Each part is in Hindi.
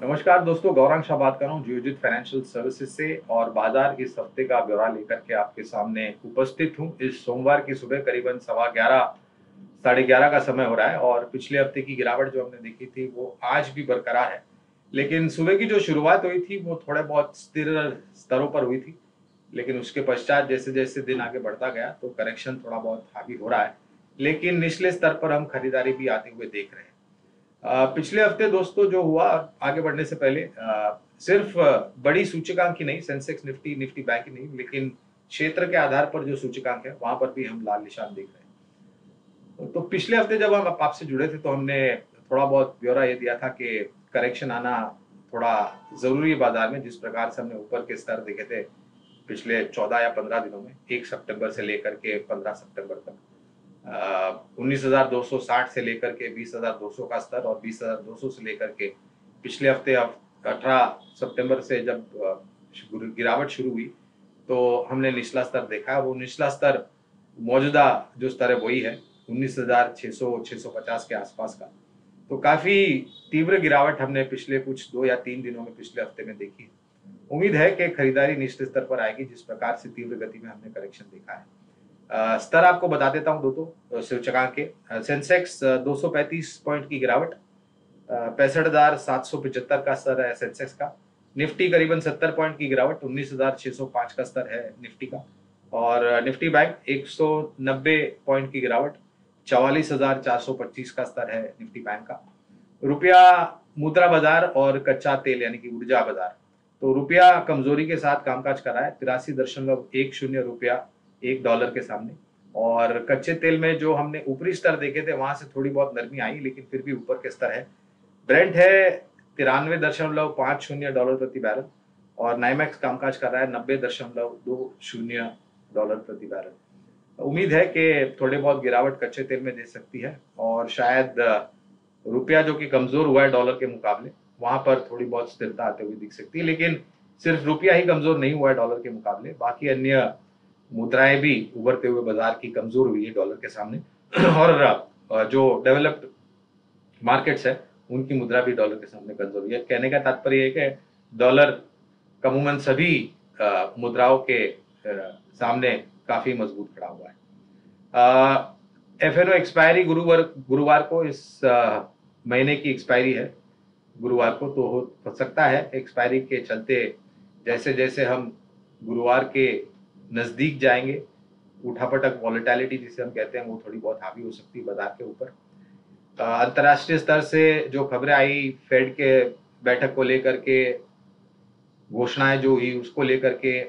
नमस्कार दोस्तों, गौरांग शाह बात कर रहा हूँ जियोजित फाइनेंशियल सर्विसेज से। और बाजार इस हफ्ते का ब्यौरा लेकर के आपके सामने उपस्थित हूँ। इस सोमवार की सुबह करीबन 11:15 11:30 का समय हो रहा है और पिछले हफ्ते की गिरावट जो हमने देखी थी वो आज भी बरकरार है। लेकिन सुबह की जो शुरुआत हुई थी वो थोड़े बहुत स्थिर स्तरों पर हुई थी, लेकिन उसके पश्चात जैसे जैसे दिन आगे बढ़ता गया तो करेक्शन थोड़ा बहुत हावी हो रहा है। लेकिन निचले स्तर पर हम खरीदारी भी आते हुए देख रहे हैं। पिछले हफ्ते दोस्तों जो हुआ, आगे बढ़ने से पहले सिर्फ बड़ी सूचकांक ही नहीं, सेंसेक्स निफ्टी निफ्टी बैंक ही नहीं, लेकिन क्षेत्र के आधार पर जो सूचकांक है वहां पर भी हम लाल निशान देख रहे हैं। तो पिछले हफ्ते जब हम आपसे जुड़े थे तो हमने थोड़ा बहुत ब्यौरा ये दिया था कि करेक्शन आना थोड़ा जरूरी है बाजार में। जिस प्रकार से हमने ऊपर के स्तर देखे थे पिछले 14 या 15 दिनों में, 1 सितंबर से लेकर के 15 सितंबर तक, 19,260 से लेकर के 20,200 का स्तर, और 20,200 से लेकर के पिछले हफ्ते अब 18 सितंबर से जब गिरावट शुरू हुई तो हमने निचला स्तर देखा है। वो निचला स्तर मौजूदा जो स्तर है वही है, 19,600 650 के आसपास का। तो काफी तीव्र गिरावट हमने पिछले कुछ 2 या 3 दिनों में पिछले हफ्ते में देखी है। उम्मीद है कि खरीदारी निचले स्तर पर आएगी जिस प्रकार से तीव्र गति में हमने करेक्शन देखा है। स्तर आपको बता देता हूँ दोस्तों सूचकांक के। सेंसेक्स 235 पॉइंट की गिरावट, 65,775 का स्तर है सेंसेक्स का। निफ्टी करीबन 70 पॉइंट की गिरावट, 19,605 का स्तर है निफ्टी का। और निफ्टी बैंक 190 पॉइंट की गिरावट, 44,425 का स्तर है निफ्टी बैंक का। रुपया, मुद्रा बाजार और कच्चा तेल यानी कि ऊर्जा बाजार, तो रुपया कमजोरी के साथ कामकाज कर रहा है, 83.10 रुपया $1 के सामने। और कच्चे तेल में जो हमने ऊपरी स्तर देखे थे वहां से थोड़ी बहुत नरमी आई, लेकिन फिर भी ऊपर के स्तर है। ब्रेंट है $93.50 प्रति बैरल, और नाइमैक्स कामकाज कर रहा है $90.20 प्रति बैरल। उम्मीद है कि थोड़े बहुत गिरावट कच्चे तेल में दे सकती है, और शायद रुपया जो कि कमजोर हुआ है डॉलर के मुकाबले, वहां पर थोड़ी बहुत स्थिरता आते हुए दिख सकती है। लेकिन सिर्फ रुपया ही कमजोर नहीं हुआ है डॉलर के मुकाबले, बाकी अन्य मुद्राएं भी उभरते हुए बाजार की कमजोर हुई है डॉलर के सामने। और जो डेवलप्ड मार्केट्स है उनकी मुद्रा भी डॉलर के सामने कमजोर हुई है। कहने का तात्पर्य है कि डॉलर अमूमन सभी मुद्राओं के सामने काफी मजबूत खड़ा हुआ है। एफएनओ एक्सपायरी गुरुवार को, इस महीने की एक्सपायरी है गुरुवार को, तो हो सकता है एक्सपायरी के चलते जैसे जैसे हम गुरुवार के नजदीक जाएंगे, उठापटक वॉलेटिलिटी जिसे हम कहते हैं वो थोड़ी बहुत हावी हो सकती है बाजार के ऊपर। अंतर्राष्ट्रीय स्तर से जो खबरें आई फेड के बैठक को लेकर के, घोषणाएं जो हुई उसको लेकर के,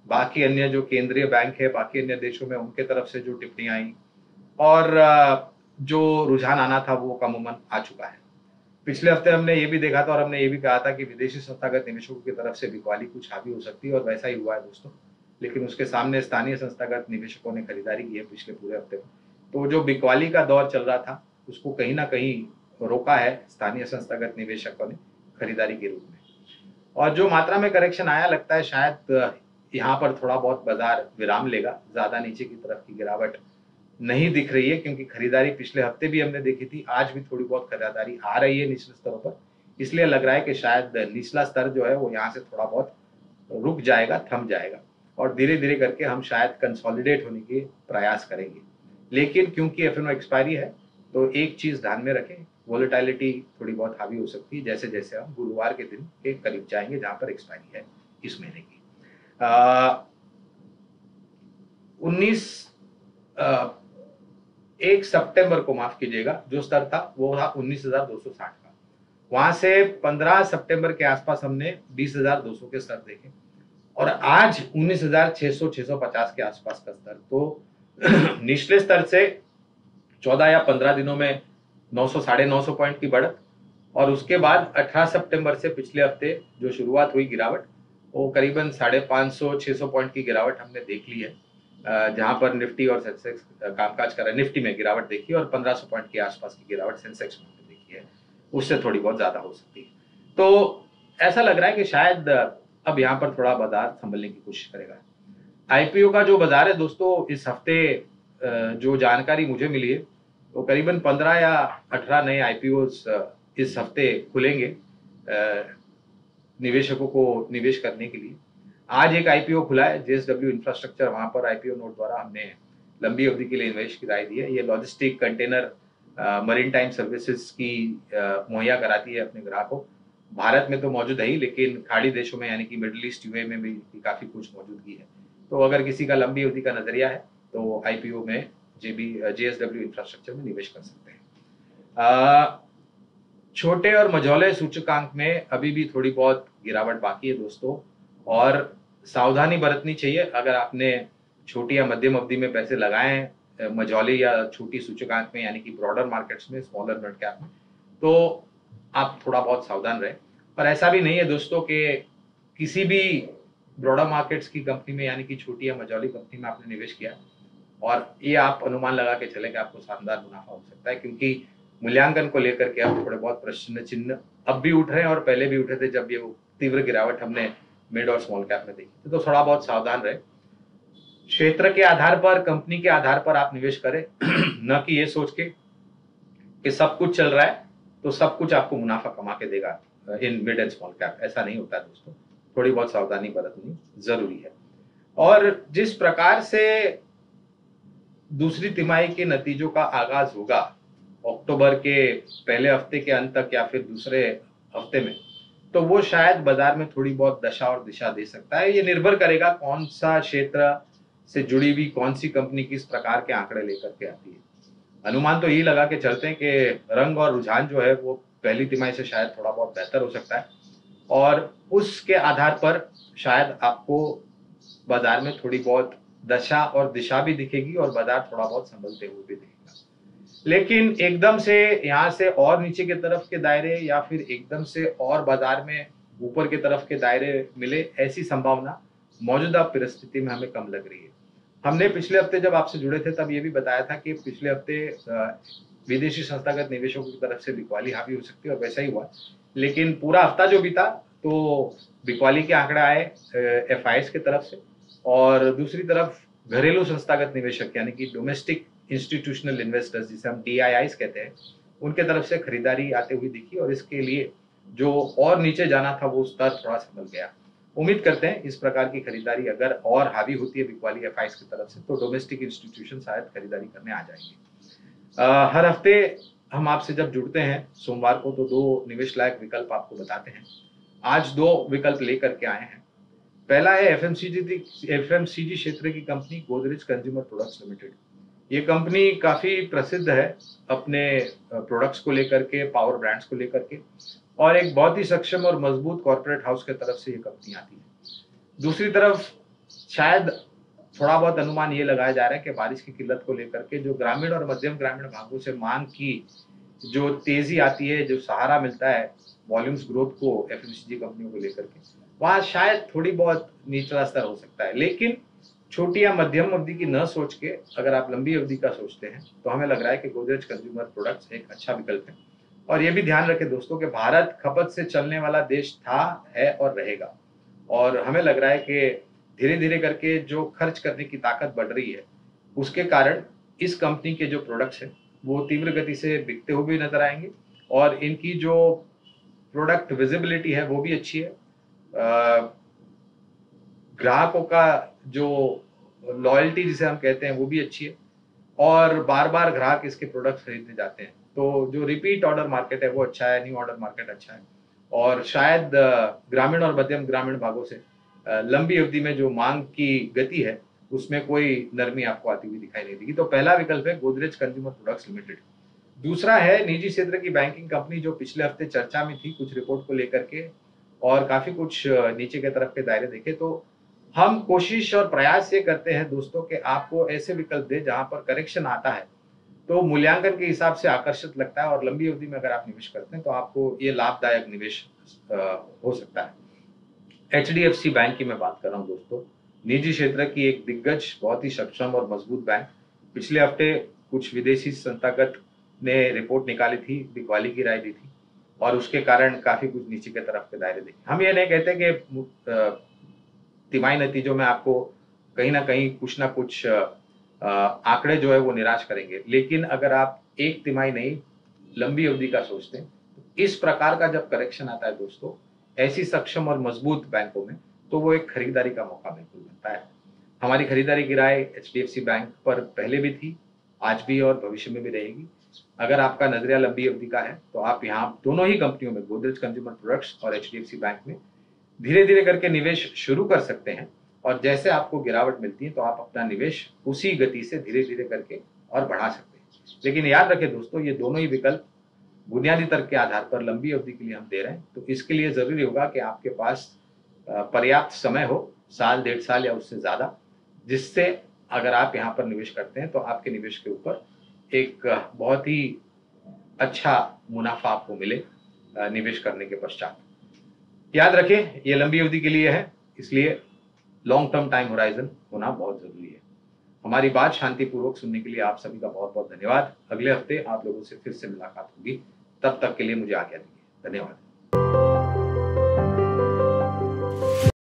बाकी अन्य जो केंद्रीय बैंक है बाकी अन्य देशों में उनके तरफ से जो टिप्पणियां आई, और जो रुझान आना था वो अमूमन आ चुका है। पिछले हफ्ते हमने ये भी देखा था और हमने ये भी कहा था कि विदेशी संस्थागत निवेशकों की तरफ से बिकवाली कुछ हावी हो सकती है, और वैसा ही हुआ है दोस्तों। लेकिन उसके सामने स्थानीय संस्थागत निवेशकों ने खरीदारी की है पिछले पूरे हफ्ते में। तो जो बिकवाली का दौर चल रहा था उसको कहीं ना कहीं रोका है स्थानीय संस्थागत निवेशकों ने खरीदारी के रूप में। और जो मात्रा में करेक्शन आया, लगता है शायद यहाँ पर थोड़ा बहुत बाजार विराम लेगा, ज्यादा नीचे की तरफ की गिरावट नहीं दिख रही है, क्योंकि खरीदारी पिछले हफ्ते भी हमने देखी थी, आज भी थोड़ी बहुत खरीदारी आ रही है निचले स्तरों पर। इसलिए लग रहा है कि शायद निचला स्तर जो है वो यहाँ से थोड़ा बहुत रुक जाएगा, थम जाएगा, और धीरे धीरे करके हम शायद कंसोलिडेट होने के प्रयास करेंगे। लेकिन क्योंकि एफएनओ एक्सपायरी है तो एक चीज ध्यान में रखें, वोलेटिलिटी थोड़ी बहुत हावी हो सकती है जैसे जैसे हम गुरुवार के दिन के करीब जाएंगे जहां पर एक्सपायरी है इस महीने की। 1 सितंबर को, माफ कीजिएगा, जो स्तर था वो था 19,260 का। वहां से 15 सितंबर के आसपास हमने 20,200 के स्तर देखे, और आज 19,600 650 के आसपास का स्तर। तो निचले स्तर से 14 या 15 दिनों में 900 950 पॉइंट की बढ़त, और उसके बाद 18 सितंबर से पिछले हफ्ते जो शुरुआत हुई गिरावट, वो करीबन 550 600 पॉइंट की गिरावट हमने देख ली है, जहां पर निफ्टी और सेंसेक्स कामकाज कर रहे हैं। निफ्टी में गिरावट देखी और 1500 पॉइंट के आसपास की गिरावट सेंसेक्स में देखी है, उससे थोड़ी बहुत ज्यादा हो सकती है। तो ऐसा लग रहा है कि शायद अब यहाँ पर थोड़ा बाजार संभलने की कोशिश करेगा। आईपीओ का जो बाजार है दोस्तों, इस हफ्ते जो जानकारी मुझे मिली है तो करीबन 15 या 18 नए आईपीओ इस हफ्ते खुलेंगे। निवेशकों को निवेश करने के लिए। आज एक आईपीओ खुला है जेएसडब्ल्यू इंफ्रास्ट्रक्चर, वहां पर आईपीओ नोट द्वारा हमने लंबी अवधि के लिए निवेश की राय दी है। ये logistic container marine time services की मुहैया कराती है अपने ग्राहकों। भारत में तो मौजूद है ही, लेकिन खाड़ी देशों में यानी कि मिडिल ईस्ट यूए में भी काफी कुछ मौजूदगी है। तो अगर किसी का लंबी अवधि का नजरिया है तो आईपीओ में जेएसडब्ल्यू इंफ्रास्ट्रक्चर में निवेश कर सकते हैं। छोटे और मझौले सूचकांक में अभी भी थोड़ी बहुत गिरावट बाकी है दोस्तों, और सावधानी बरतनी चाहिए। अगर आपने छोटी या मध्यम अवधि में पैसे लगाए मझौले या छोटी सूचकांक में यानी कि ब्रॉडर मार्केट्स में, स्मॉलर मिड कैप में, तो आप थोड़ा बहुत सावधान रहें। पर ऐसा भी नहीं है दोस्तों कि किसी भी ब्रॉडर मार्केट्स की कंपनी में यानी कि छोटी या मझौली कंपनी में आपने निवेश किया और ये आप अनुमान लगा के चले कि आपको शानदार मुनाफा हो सकता है, क्योंकि मूल्यांकन को लेकर के अब थोड़े बहुत प्रश्न चिन्ह अब भी उठ रहे हैं और पहले भी उठे थे जब ये तीव्र गिरावट हमने मिड और स्मॉल कैप में देखी थी। तो थोड़ा बहुत सावधान रहे। क्षेत्र के आधार पर, कंपनी के आधार पर आप निवेश करें न कि ये सोच के कि सब कुछ चल रहा है तो सब कुछ आपको मुनाफा कमा के देगा in mid and small cap. ऐसा नहीं होता दोस्तों, थोड़ी बहुत सावधानी बरतनी जरूरी है। और जिस प्रकार से दूसरी तिमाही के नतीजों का आगाज होगा अक्टूबर के पहले हफ्ते के अंत तक या फिर दूसरे हफ्ते में, तो वो शायद बाजार में थोड़ी बहुत दशा और दिशा दे सकता है। ये निर्भर करेगा कौन सा क्षेत्र से जुड़ी हुई कौन सी कंपनी किस प्रकार के आंकड़े लेकर के आती है। अनुमान तो यही लगा के चलते हैं कि रंग और रुझान जो है वो पहली तिमाही से शायद थोड़ा बहुत बेहतर हो सकता है, और उसके आधार पर शायद आपको बाजार में थोड़ी बहुत दशा और दिशा भी दिखेगी और बाजार थोड़ा बहुत संभलते हुए भी दिखेगा। लेकिन एकदम से यहाँ से और नीचे की तरफ के दायरे या फिर एकदम से और बाजार में ऊपर की तरफ के दायरे मिले, ऐसी संभावना मौजूदा परिस्थिति में हमें कम लग रही है। हमने पिछले हफ्ते जब आपसे जुड़े थे तब ये भी बताया था कि पिछले हफ्ते विदेशी संस्थागत निवेशकों की तरफ से बिकवाली हावी हो सकती है, और वैसा ही हुआ। लेकिन पूरा हफ्ता जो बीता तो बिकवाली के आंकड़े आए एफआईएस की तरफ से, और दूसरी तरफ घरेलू संस्थागत निवेशक यानी कि डोमेस्टिक इंस्टीट्यूशनल इन्वेस्टर्स, जिसे हम डीआईआईस कहते हैं, उनके तरफ से खरीदारी आते हुए दिखी, और इसके लिए जो और नीचे जाना था वो स्तर थोड़ा संभल गया। उम्मीद करते हैं इस प्रकार की खरीदारी अगर और हावी होती है बिकवाली एफआईएस की तरफ से, तो डोमेस्टिक इंस्टीट्यूशन शायद खरीदारी करने आ जाएंगे। हर हफ्ते हम आपसे जब जुड़ते हैं सोमवार को, तो 2 निवेश लायक विकल्प आपको बताते हैं। आज 2 विकल्प लेकर के आए हैं। पहला है एफएमसीजी क्षेत्र की company Godrej consumer products limited. ये कंपनी काफी प्रसिद्ध है अपने प्रोडक्ट्स को लेकर के, पावर ब्रांड्स को लेकर के, और एक बहुत ही सक्षम और मजबूत कॉर्पोरेट हाउस के तरफ से ये कंपनी आती है। दूसरी तरफ शायद थोड़ा बहुत अनुमान ये लगाया जा रहा है कि बारिश की किल्लत को लेकर के जो ग्रामीण और मध्यम ग्रामीण भागों से मांग की जो तेजी आती है, जो सहारा मिलता है वॉल्यूम्स ग्रोथ को एफएमसीजी कंपनियों को लेकर के, वहां शायद थोड़ी बहुत निचला स्तर हो सकता है। लेकिन छोटी या मध्यम अवधि की न सोच के अगर आप लंबी अवधि का सोचते हैं तो हमें लग रहा है कि गोदरेज कंज्यूमर प्रोडक्ट्स एक अच्छा विकल्प है। और ये भी ध्यान रखें दोस्तों कि भारत खपत से चलने वाला देश था, है और रहेगा, और हमें लग रहा है कि धीरे धीरे करके जो खर्च करने की ताकत बढ़ रही है उसके कारण इस कंपनी के जो प्रोडक्ट्स हैं वो तीव्र गति से बिकते हुए भी नजर आएंगे, और इनकी जो प्रोडक्ट विजिबिलिटी है वो भी अच्छी है। ग्राहकों का जो लॉयल्टी जिसे हम कहते हैं वो भी अच्छी है, और बार बार ग्राहक इसके प्रोडक्ट्स खरीदने जाते हैं। तो जो रिपीट ऑर्डर मार्केट है वो अच्छा है, न्यू ऑर्डर मार्केट अच्छा है, और शायद ग्रामीण और मध्यम ग्रामीण भागों से लंबी अवधि में जो मांग की गति है उसमें कोई नरमी आपको आती हुई दिखाई नहीं देगी। तो पहला विकल्प है गोदरेज कंज्यूमर प्रोडक्ट्स लिमिटेड। दूसरा है निजी क्षेत्र की बैंकिंग कंपनी जो पिछले हफ्ते चर्चा में थी कुछ रिपोर्ट को लेकर के, और काफी कुछ नीचे के तरफ के दायरे देखे। तो हम कोशिश और प्रयास ये करते हैं दोस्तों कि आपको ऐसे विकल्प दे जहां पर करेक्शन आता है तो मूल्यांकन के हिसाब से आकर्षित लगता है, और लंबी अवधि में अगर आप निवेश करते हैं तो आपको ये लाभदायक निवेश हो सकता है। एचडीएफसी बैंक की मैं बात कर रहा हूँ दोस्तों, निजी क्षेत्र की एक दिग्गज, बहुत ही सक्षम और मजबूत बैंक। पिछले हफ्ते कुछ विदेशी संस्थागत ने रिपोर्ट निकाली थी, बिकवाली की राय दी थी, और उसके कारण काफी कुछ नीचे के तरफ के दायरे देखे। हम ये नहीं कहते कि तिमाही नतीजों में आपको कहीं ना कहीं कुछ ना कुछ आंकड़े जो है वो निराश करेंगे, लेकिन अगर आप एक तिमाही नहीं लंबी अवधि का सोचते हैं तो इस प्रकार का जब करेक्शन आता है दोस्तों, ऐसी सक्षम और मजबूत बैंकों में, तो वो एक खरीदारी का मौका बिल्कुल बनता है। हमारी खरीदारी की राय एचडीएफसी बैंक पर पहले भी थी, आज भी और भविष्य में भी रहेगी। अगर आपका नजरिया लंबी अवधि का है तो आप यहाँ दोनों ही कंपनियों में, गोदरेज कंज्यूमर प्रोडक्ट्स और एचडीएफसी बैंक में धीरे धीरे करके निवेश शुरू कर सकते हैं। और जैसे आपको गिरावट मिलती है तो आप अपना निवेश उसी गति से धीरे धीरे करके और बढ़ा सकते हैं। लेकिन याद रखें दोस्तों, ये दोनों ही विकल्प बुनियादी तर्क के आधार पर लंबी अवधि के लिए हम दे रहे हैं, तो इसके लिए जरूरी होगा कि आपके पास पर्याप्त समय हो, साल, 1.5 साल या उससे ज्यादा, जिससे अगर आप यहाँ पर निवेश करते हैं तो आपके निवेश के ऊपर एक बहुत ही अच्छा मुनाफा आपको मिले निवेश करने के पश्चात। याद रखें, ये लंबी अवधि के लिए है, इसलिए लॉन्ग टर्म टाइम होराइजन होना बहुत जरूरी है। हमारी बात शांतिपूर्वक सुनने के लिए आप सभी का बहुत बहुत धन्यवाद। अगले हफ्ते आप लोगों से फिर से मुलाकात होगी, तब तक के लिए मुझे आज्ञा दीजिए। धन्यवाद।